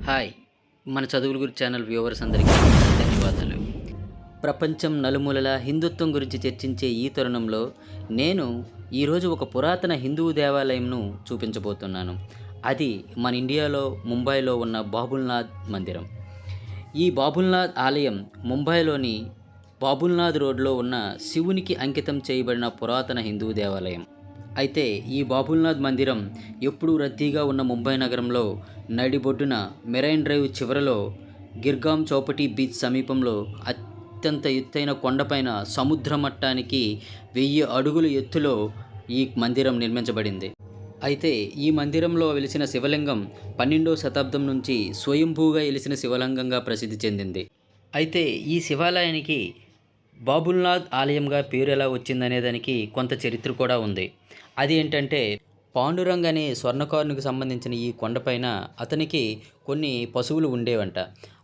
Hi మన చదువుల గురించి ఛానల్ వ్యూవర్స్ అందరికీ ధన్యవాదాలు. ప్రపంచం నలుమూలల హిందుత్వం గురించి చర్చించే ఈ తరుణంలో నేను ఈరోజు ఒక పురాతన హిందూ దేవాలయంను చూపించబోతున్నాను. అది మన ఇండియాలో ముంబైలో ఉన్న బాబుల్నాథ్ మందిరం. ఈ బాబుల్నాథ్ ఆలయం ముంబైలోని బాబుల్నాథ్ రోడ్లో ఉన్న శివునికి అంకితం చేయబడిన పురాతన హిందూ దేవాలయం. అయితే ఈ బాబుల్నాథ్ మందిరం ఎప్పుడూ రద్దీగా ఉన్న ముంబై నగరంలో నడిబొడ్డున మెరైన్ డ్రైవ్ చివరలో గిర్గాం చౌపటి బీచ్ సమీపంలో అత్యంత ఎత్తైన కొండపైన సముద్ర మట్టానికి 1000 అడుగుల ఎత్తులో ఈ మందిరం నిర్మించబడింది. అయితే ఈ మందిరంలో వెలిసిన శివలింగం 12వ శతాబ్దం నుంచి స్వయంభూగా వెలిసిన శివలింగంగా ప్రసిద్ధి చెందింది. అయితే ఈ శివాలయానికి బాబుల్నాథ్ ఆలయంగా పేరు ఎలా వచ్చిందనే దానికి కొంత చరిత్ర కూడా ఉంది. అది ఏంటంటే, పాండురంగ్ అనే స్వర్ణకారునికి సంబంధించిన ఈ కొండపైన అతనికి కొన్ని పశువులు ఉండేవంట.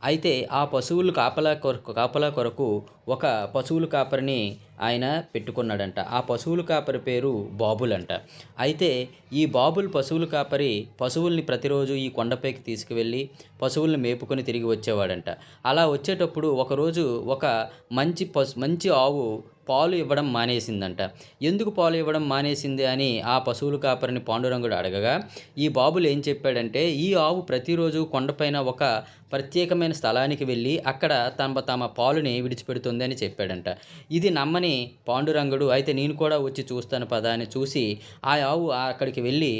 అయితే ఆ పశువులు కాపలా కొరకు ఒక పశువుల కాపరిని ఆయన పెట్టుకున్నాడంట. ఆ పశువుల కాపరి పేరు బాబుల్ అంట. అయితే ఈ బాబుల్ పశువుల కాపరి పశువుల్ని ప్రతిరోజు ఈ కొండపైకి తీసుకువెళ్ళి పశువుల్ని మేపుకొని తిరిగి వచ్చేవాడంట. అలా వచ్చేటప్పుడు ఒకరోజు ఒక మంచి ఆవు పాలు ఇవ్వడం మానేసిందంట. ఎందుకు పాలు ఇవ్వడం మానేసింది అని ఆ పశువుల కాపరిని పాండురంగుడు అడగగా, ఈ బాబులు ఏం చెప్పాడంటే, ఈ ఆవు ప్రతిరోజు కొండపైన ఒక ప్రత్యేకమైన స్థలానికి వెళ్ళి అక్కడ తమ పాలుని విడిచిపెడుతుంది అని చెప్పాడంట. ఇది నమ్మని పాండురంగుడు, అయితే నేను కూడా వచ్చి చూస్తాను పదా అని చూసి ఆ ఆవు అక్కడికి వెళ్ళి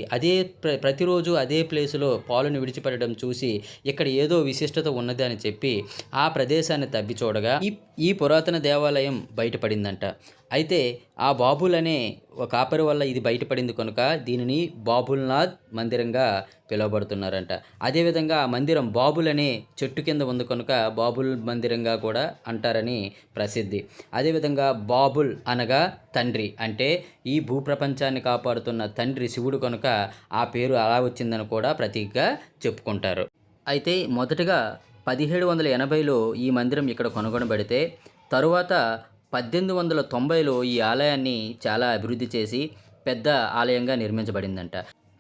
ప్రతిరోజు అదే ప్లేసులో పాలుని విడిచిపెట్టడం చూసి ఇక్కడ ఏదో విశిష్టత ఉన్నది అని చెప్పి ఆ ప్రదేశాన్ని తవ్వి చూడగా ఈ పురాతన దేవాలయం బయటపడిందంట. అయితే ఆ బాబుల్ అనే ఒక కాపరి వల్ల ఇది బయటపడింది కనుక దీనిని బాబుల్నాథ్ మందిరంగా పిలువబడుతున్నారంట. అదేవిధంగా ఆ మందిరం బాబుల్ అనే చెట్టు కింద ఉంది కనుక బాబుల్ మందిరంగా కూడా అంటారని ప్రసిద్ధి. అదేవిధంగా బాబుల్ అనగా తండ్రి, అంటే ఈ భూప్రపంచాన్ని కాపాడుతున్న తండ్రి శివుడు కనుక ఆ పేరు అలా వచ్చిందని కూడా ప్రతీకగా చెప్పుకుంటారు. అయితే మొదటగా 1780లో ఈ మందిరం ఇక్కడ కనుగొనబడితే తరువాత 1890లో ఈ ఆలయాన్ని చాలా అభివృద్ధి చేసి పెద్ద ఆలయంగా నిర్మించబడిందంట.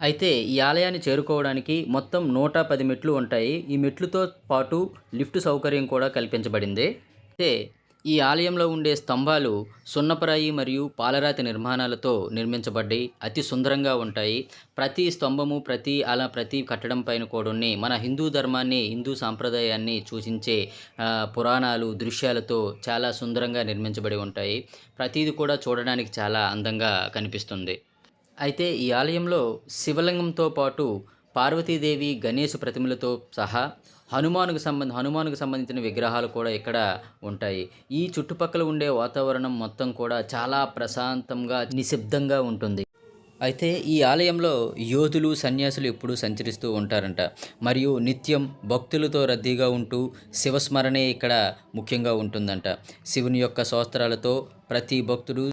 అయితే ఈ ఆలయాన్ని చేరుకోవడానికి మొత్తం 110 మెట్లు ఉంటాయి. ఈ మెట్లతో పాటు లిఫ్ట్ సౌకర్యం కూడా కల్పించబడింది. అయితే ఈ ఆలయంలో ఉండే స్తంభాలు సున్నపరాయి మరియు పాలరాతి నిర్మాణాలతో నిర్మించబడ్డాయి. అతి సుందరంగా ఉంటాయి. ప్రతి స్తంభము ప్రతి కట్టడం పైన కూడా మన హిందూ ధర్మాన్ని, హిందూ సాంప్రదాయాన్ని సూచించే పురాణాలు దృశ్యాలతో చాలా సుందరంగా నిర్మించబడి ఉంటాయి. ప్రతిది కూడా చూడడానికి చాలా అందంగా కనిపిస్తుంది. అయితే ఈ ఆలయంలో శివలింగంతో పాటు పార్వతీదేవి, గణేష్ ప్రతిమలతో సహా హనుమానుకు సంబంధించిన విగ్రహాలు కూడా ఇక్కడ ఉంటాయి. ఈ చుట్టుపక్కల ఉండే వాతావరణం మొత్తం కూడా చాలా ప్రశాంతంగా, నిశ్శబ్దంగా ఉంటుంది. అయితే ఈ ఆలయంలో యోధులు, సన్యాసులు ఎప్పుడూ సంచరిస్తూ ఉంటారంట. మరియు నిత్యం భక్తులతో రద్దీగా ఉంటూ శివస్మరణే ఇక్కడ ముఖ్యంగా ఉంటుందంట. శివుని యొక్క స్తోత్రాలతో ప్రతి భక్తుడు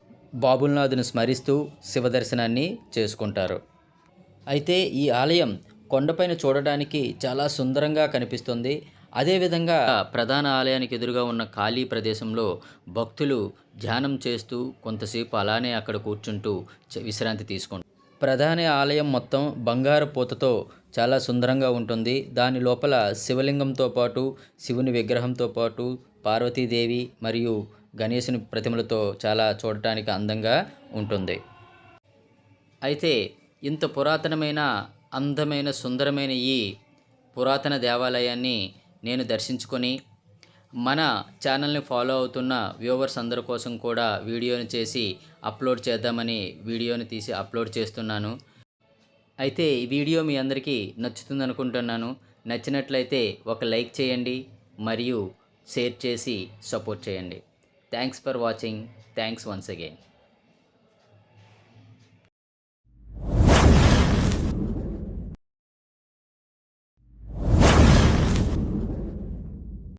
బాబుల్నాథ్ను స్మరిస్తూ శివ దర్శనాన్ని చేసుకుంటారు. అయితే ఈ ఆలయం కొండపైన చూడడానికి చాలా సుందరంగా కనిపిస్తుంది. అదేవిధంగా ప్రధాన ఆలయానికి ఎదురుగా ఉన్న ఖాళీ ప్రదేశంలో భక్తులు ధ్యానం చేస్తూ కొంతసేపు అలానే అక్కడ కూర్చుంటూ విశ్రాంతి తీసుకుంటారు. ప్రధాన ఆలయం మొత్తం బంగారు పూతతో చాలా సుందరంగా ఉంటుంది. దాని లోపల శివలింగంతో పాటు, శివుని విగ్రహంతో పాటు పార్వతీదేవి మరియు గణేశుని ప్రతిమలతో చాలా చూడటానికి అందంగా ఉంటుంది. అయితే ఇంత పురాతనమైన, అందమైన, సుందరమైన ఈ పురాతన దేవాలయాన్ని నేను దర్శించుకొని మన ఛానల్ని ఫాలో అవుతున్న వ్యూవర్స్ అందరి కోసం కూడా వీడియోని చేసి అప్లోడ్ చేద్దామని వీడియోని తీసి అప్లోడ్ చేస్తున్నాను. అయితే ఈ వీడియో మీ అందరికీ నచ్చుతుంది అనుకుంటున్నాను. నచ్చినట్లయితే ఒక లైక్ చేయండి మరియు షేర్ చేసి సపోర్ట్ చేయండి. Thanks for watching. Thanks once again.